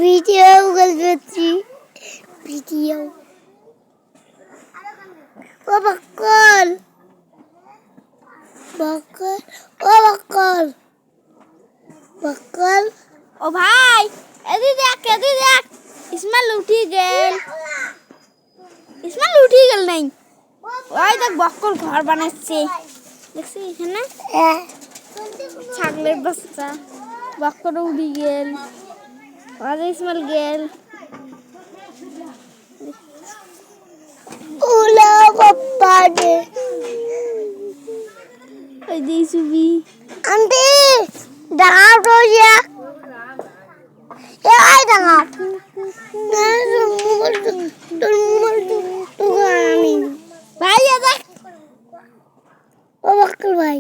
video করছি video ও বকল বকল ও বকল বকল ও ভাই এদি দেখ ইসমাইল উঠি গেল নাই ওই দেখ বকল ঘর বানাচ্ছে দেখছিস এখানে ছাগলের বাচ্চা বকল উঠি গেল ইসমাইল গেল ওলা বাবা দে ওই দি সুবি আন্টি দাঁড়াও তো যা এই দাঁড়াও তোর মোবাইল তো আমি ভাই দেখ ও বকল ভাই